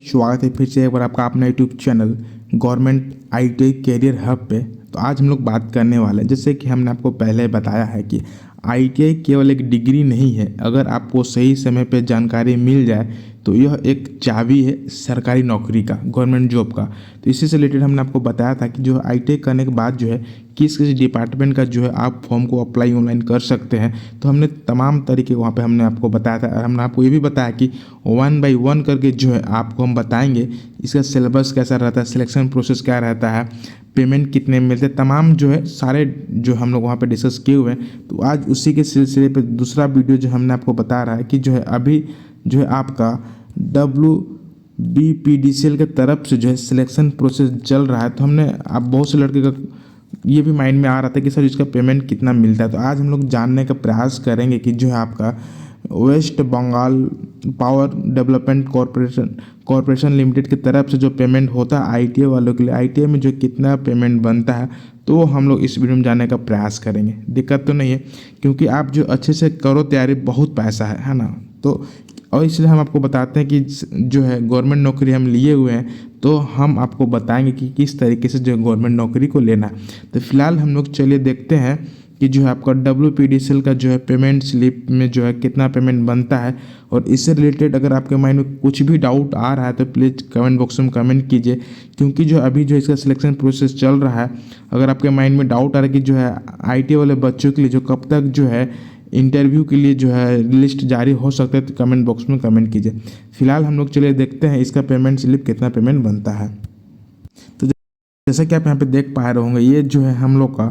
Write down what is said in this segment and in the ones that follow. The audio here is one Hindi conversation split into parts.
स्वागत है फिर से एक बार आपका अपना YouTube channel government ITI career hub पे। तो आज हम लोग बात करने वाले हैं, जैसे कि हमने आपको पहले बताया है कि आईटीआई केवल एक डिग्री नहीं है। अगर आपको सही समय पे जानकारी मिल जाए तो यह एक चाबी है सरकारी नौकरी का, गवर्नमेंट जॉब का। तो इसी से रिलेटेड हमने आपको बताया था कि जो आईटीआई करने के बाद जो है किस किस डिपार्टमेंट का जो है आप फॉर्म को अप्लाई ऑनलाइन कर सकते हैं। तो हमने तमाम तरीके वहाँ पे हमने आपको बताया था, और हमने आपको ये भी बताया कि 1 बाय 1 करके जो है आपको हम बताएंगे इसका सिलेबस कैसा रहता है, सिलेक्शन प्रोसेस क्या रहता है, पेमेंट कितने मिलते हैं, तमाम जो है सारे जो हम लोग वहाँ पे डिस्कस किए हुए हैं। तो आज उसी के सिलसिले पे दूसरा वीडियो जो हमने आपको बता रहा है कि जो है अभी जो है आपका WBPDCL के तरफ से जो है सिलेक्शन प्रोसेस चल रहा है। तो हमने आप बहुत से लड़के का ये भी माइंड में आ रहा था कि सर इसका पेमेंट कितना मिलता है। तो आज हम लोग जानने का प्रयास करेंगे कि जो है आपका West Bengal power development corporation limited की तरफ से जो पेमेंट होता है आईटीआई वालों के लिए, आईटीआई में जो कितना पेमेंट बनता है, तो हम लोग इस वीडियो में जानने का प्रयास करेंगे। दिक्कत तो नहीं है, क्योंकि आप जो अच्छे से करो तैयारी, बहुत पैसा है ना। तो और इसलिए हम आपको बताते हैं कि जो है गवर्नमेंट नौकरी हम लिए हुए हैं, तो हम आपको बताएंगे कि किस तरीके से जो गवर्नमेंट नौकरी को लेना है। तो फिलहाल हम लोग चलिए देखते हैं कि जो है आपका WBPDCL का जो है पेमेंट स्लिप में जो है कितना पेमेंट बनता है। और इससे रिलेटेड अगर आपके माइंड में कुछ भी डाउट आ रहा है तो प्लीज़ कमेंट बॉक्स में कमेंट कीजिए, क्योंकि जो अभी जो इसका सिलेक्शन प्रोसेस चल रहा है, अगर आपके माइंड में डाउट आ रहा है कि जो है आईटीआई वाले बच्चों के लिए जो कब तक जो है इंटरव्यू के लिए जो है लिस्ट जारी हो सकता है, तो कमेंट बॉक्स में कमेंट कीजिए। फिलहाल हम लोग चलिए देखते हैं इसका पेमेंट स्लिप कितना पेमेंट बनता है। तो जैसा कि आप यहाँ पे देख पा रहे होंगे, ये जो है हम लोग का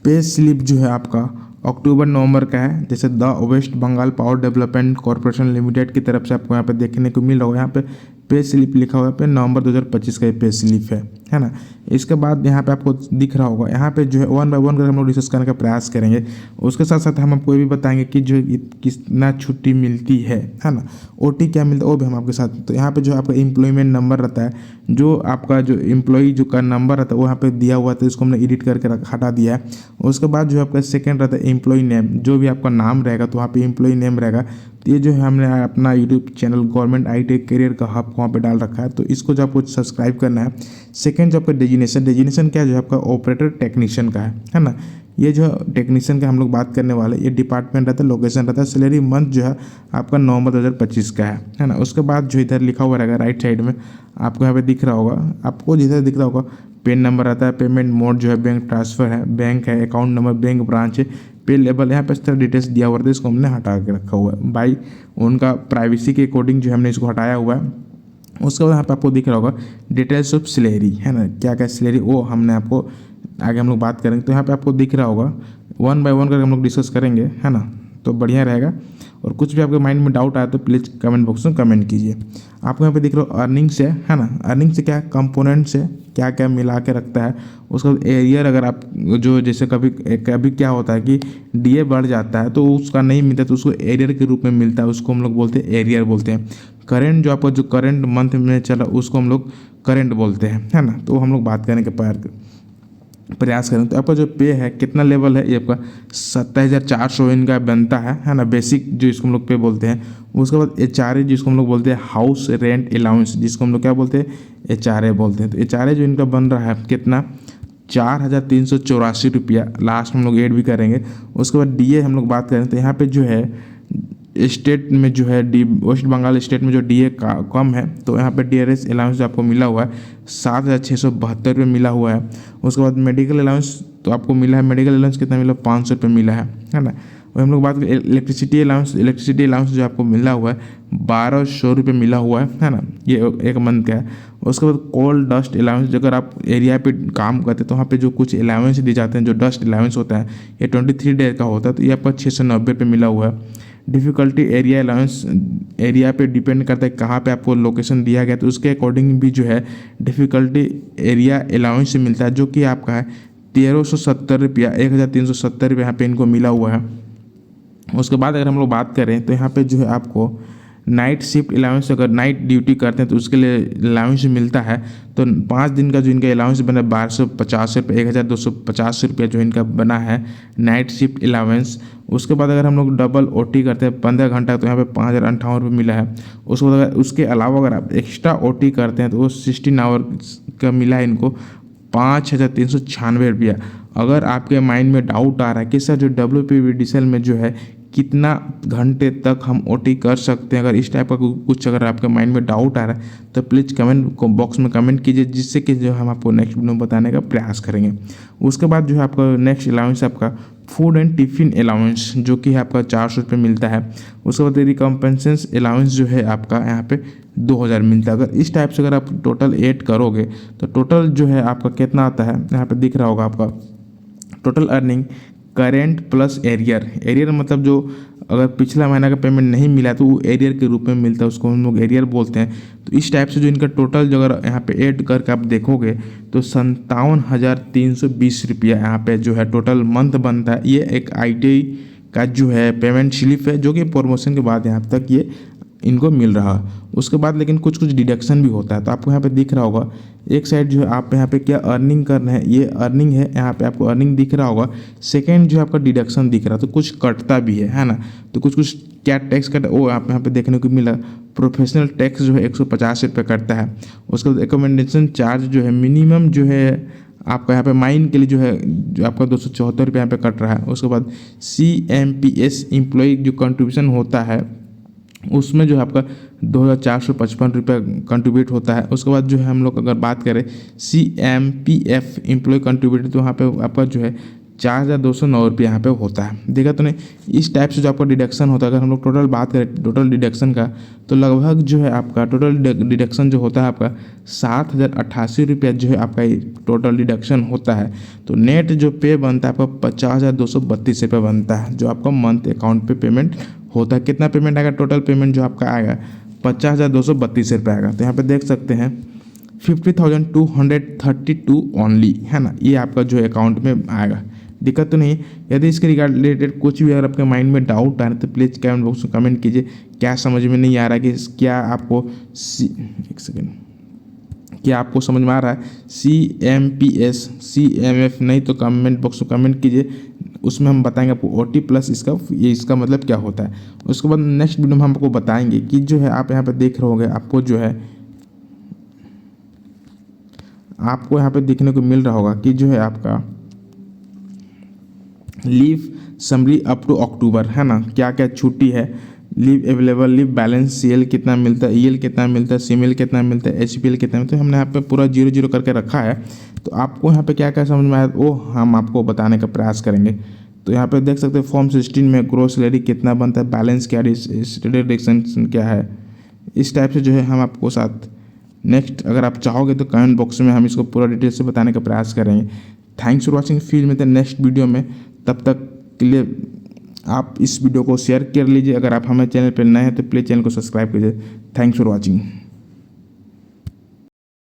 पे स्लिप जो है आपका अक्टूबर नवंबर का है। जैसे the West Bengal power development corporation limited की तरफ से आपको यहाँ पे देखने को मिल रहा होगा, यहाँ पे पे स्लिप लिखा हुआ है, पे नवंबर 2025 का ये पे स्लिप है ना। इसके बाद यहाँ पे आपको दिख रहा होगा, यहाँ पे जो है 1 बाय 1 करके हम लोग डिस्कस करने का प्रयास करेंगे। उसके साथ साथ हम आपको ये भी बताएंगे कि जो कितना छुट्टी मिलती है ना, ओटी क्या मिलता है वो भी हम आपके साथ। तो यहाँ पे जो आपका एम्प्लॉयमेंट नंबर रहता है, जो आपका जो एम्प्लॉई जो का नंबर रहता है वो यहाँ पे दिया हुआ था, इसको हमने एडिट करके हटा दिया है। उसके बाद जो आपका सेकंड रहता है एम्प्लॉई नेम, जो भी आपका नाम रहेगा तो वहाँ पे एम्प्लॉई नेम रहेगा। तो ये जो है हमने अपना YouTube channel government ITI career का हब वहाँ पे डाल रखा है, तो इसको जो आपको सब्सक्राइब करना है। सेकंड जो आपका डेजिग्नेशन क्या है, जो आपका ऑपरेटर टेक्नीशियन का है ना। ये जो टेक्नीशियन का हम लोग बात करने वाले, ये डिपार्टमेंट रहता है, लोकेशन रहता है, सैलरी मंथ जो है आपका नवंबर 2025 का है ना। उसके बाद जो इधर लिखा हुआ रहेगा राइट साइड में, आपको यहाँ पे दिख रहा होगा, आपको जिधर दिख रहा होगा पेन नंबर आता है, पेमेंट मोड जो है बैंक ट्रांसफ़र है, बैंक है, अकाउंट नंबर, बैंक ब्रांच है, पे लेवल, यहाँ पे इस तरह डिटेल्स दिया हुआ था, इसको हमने हटा के रखा हुआ है बाई उनका प्राइवेसी के अकॉर्डिंग जो हमने इसको हटाया हुआ है। उसके बाद यहाँ पे आपको दिख रहा होगा डिटेल्स ऑफ सैलरी, है ना, क्या क्या सैलरी, वो हमने आपको आगे हम लोग बात करेंगे। तो यहाँ पे आपको दिख रहा होगा 1 बाय 1 करके हम लोग डिस्कस करेंगे, है ना, तो बढ़िया रहेगा। और कुछ भी आपके माइंड में डाउट आया तो प्लीज़ कमेंट बॉक्स में कमेंट कीजिए। आपको यहाँ पे दिख रहा हो अर्निंग्स है ना, अर्निंग से क्या कंपोनेंट्स है, क्या क्या मिला के रखता है। उसका एरियर, अगर आप जो जैसे कभी कभी क्या होता है कि डीए बढ़ जाता है तो उसका नहीं मिलता, तो उसको एरियर के रूप में मिलता है, उसको हम लोग बोलते हैं एरियर बोलते हैं। करेंट जो आपका जो करेंट मंथ में चला उसको हम लोग करेंट बोलते हैं, है ना। तो हम लोग बात करने के प्रयास करें तो आपका जो पे है कितना लेवल है, ये आपका 27,400 इनका बनता है ना, बेसिक जो इसको हम लोग पे बोलते हैं। उसके बाद HRA जिसको हम लोग बोलते हैं हाउस रेंट अलाउंस, जिसको हम लोग क्या बोलते हैं HRA बोलते हैं। तो HRA जो इनका बन रहा है कितना, 4,384 रुपया, लास्ट हम लोग ऐड भी करेंगे। उसके बाद DA हम लोग बात करें तो यहाँ पे जो है स्टेट में जो है वेस्ट बंगाल स्टेट में जो DA का कम है, तो यहाँ पे DRS अलाउंस जो आपको मिला हुआ है 7,672 रुपये मिला हुआ है। उसके बाद मेडिकल अलाउंस तो आपको मिला है, मेडिकल अलाउंस कितना मिला, 500 रुपये मिला है ना। और हम लोग बात करें इलेक्ट्रिसिटी अलाउंस जो आपको मिला हुआ है 1,200 रुपये मिला हुआ है ना, ये एक मंथ का है। उसके बाद कोल डस्ट अलाउंस, अगर आप एरिया पे काम करते हैं तो वहाँ पे जो कुछ अलाउंस दिए जाते हैं, जो डस्ट अलाउंस होता है, ये 23 डेज का होता है, तो ये आपका 690 रुपये मिला हुआ है। डिफ़िकल्टी एरिया अलाउंस, एरिया पे डिपेंड करता है कहाँ पे आपको लोकेशन दिया गया, तो उसके अकॉर्डिंग भी जो है डिफ़िकल्टी एरिया अलाउंस मिलता है, जो कि आपका है 1,370 रुपया, 1,370 रुपये यहाँ पे इनको मिला हुआ है। उसके बाद अगर हम लोग बात करें तो यहाँ पे जो है आपको नाइट शिफ्ट अलाउंस, अगर नाइट ड्यूटी करते हैं तो उसके लिए अलाउंस मिलता है। तो 5 दिन का जो इनका अलाउंस बना 1250 रुपये, 1250 रुपया जो इनका बना है नाइट शिफ्ट अलाउंस। उसके बाद अगर हम लोग डबल OT करते हैं 15 घंटा तो यहाँ पे 5058 रुपये मिला है। उसके बाद अगर उसके अलावा अगर आप एक्स्ट्रा OT करते हैं तो वो 16 आवर का मिला है इनको 5396 रुपया। अगर आपके माइंड में डाउट आ रहा है कि सर जो WPBDCL में जो है कितना घंटे तक हम OT कर सकते हैं, अगर इस टाइप का कुछ अगर आपके माइंड में डाउट आ रहा है तो प्लीज़ कमेंट बॉक्स में कमेंट कीजिए, जिससे कि जो हम आपको नेक्स्ट वीडियो में बताने का प्रयास करेंगे। उसके बाद जो है आपका नेक्स्ट अलाउंस आपका फूड एंड टिफ़िन अलाउंस जो कि है आपका 400 रुपये मिलता है। उसके बाद रिकम्पेंसेशन अलाउंस जो है आपका यहाँ पे 2000 मिलता है। अगर इस टाइप से अगर आप टोटल ऐड करोगे तो टोटल जो है आपका कितना आता है, यहाँ पे दिख रहा होगा आपका total earning current plus arrear मतलब जो अगर पिछला महीना का पेमेंट नहीं मिला तो वो एरियर के रूप में मिलता है, उसको हम लोग एरियर बोलते हैं। तो इस टाइप से जो इनका टोटल जो अगर यहाँ पे ऐड करके आप देखोगे तो 57,320 रुपया यहाँ पे जो है टोटल मंथ बनता है। ये एक ITI का जो है पेमेंट स्लिप है जो कि प्रमोशन के बाद यहाँ तक ये इनको मिल रहा है। उसके बाद लेकिन कुछ डिडक्शन भी होता है। तो आपको यहाँ पे दिख रहा होगा एक साइड जो है आप यहाँ पे क्या अर्निंग कर रहे हैं, ये अर्निंग है, यहाँ पे आपको अर्निंग दिख रहा होगा। सेकंड जो है आपका डिडक्शन दिख रहा है, तो कुछ कटता भी है ना। तो कुछ क्या टैक्स कटा वो आप यहाँ पे देखने को मिला। प्रोफेशनल टैक्स जो है 150 रुपये कटता है। उसके बाद एकोमोडेशन चार्ज जो है मिनिमम जो है आपका यहाँ पे माइन के लिए जो है जो आपका 274 रुपये यहाँ पे कट रहा है। उसके बाद CMPS एम्प्लॉय जो कंट्रीब्यूशन होता है उसमें जो है आपका 2455 रुपये कंट्रीब्यूट होता है। उसके बाद जो है हम लोग अगर बात करें CMPF एम्प्लॉय कंट्रीब्यूट तो वहाँ पे आपका जो है 4209 रुपये यहाँ पे होता है। देखा तो नहीं, इस टाइप से जो आपका डिडक्शन होता है। अगर हम लोग टोटल बात करें टोटल डिडक्शन का तो लगभग जो है आपका टोटल डिडक्शन जो होता है आपका 7088 रुपया जो है आपका टोटल डिडक्शन होता है। तो नेट जो पे बनता है आपका 50,232 रुपये बनता है जो आपका मंथ अकाउंट पे पेमेंट होता है। कितना पेमेंट आएगा, टोटल पेमेंट जो आपका आएगा 50,232 रुपये आएगा। तो यहाँ पे देख सकते हैं 50,232 ओनली है ना, ये आपका जो अकाउंट में आएगा। दिक्कत तो नहीं। यदि इसके रिलेटेड कुछ भी अगर आपके माइंड में डाउट आ रहा है तो प्लीज़ कमेंट बॉक्स में कमेंट कीजिए। क्या समझ में नहीं आ रहा है कि क्या आपको एक सेकेंड क्या आपको समझ में आ रहा है CMPS CMF नहीं तो कमेंट बॉक्स में कमेंट कीजिए, उसमें हम बताएंगे आपको OT प्लस इसका मतलब क्या होता है। उसके बाद नेक्स्ट वीडियो में हम आपको बताएंगे कि जो है आप यहाँ पे देख रहे होंगे आपको जो है आपको यहाँ पे देखने को मिल रहा होगा कि जो है आपका लीव समरी अप टू अक्टूबर है ना, क्या क्या छुट्टी है, leave available, leave balance, CL कितना मिलता है, EL कितना मिलता है, CML कितना मिलता है, HPL कितना मिलता है। हमने यहाँ पे पूरा 0 करके रखा है। तो आपको यहाँ पे क्या क्या समझ में आया वो हम आपको बताने का प्रयास करेंगे। तो यहाँ पे देख सकते हैं फॉर्म 16 में ग्रोस सैलरी कितना बनता है, बैलेंस क्या है, डिडक्शन क्या है। इस टाइप से जो है हम आपको साथ नेक्स्ट अगर आप चाहोगे तो कमेंट बॉक्स में हम इसको पूरा डिटेल से बताने का प्रयास करेंगे। थैंक्स फॉर वॉचिंग, फिर मिलते हैं नेक्स्ट वीडियो में। तब तक के लिए आप इस वीडियो को शेयर कर लीजिए। अगर आप हमारे चैनल पर नए हैं तो प्लीज़ चैनल को सब्सक्राइब कीजिए। Thanks for watching.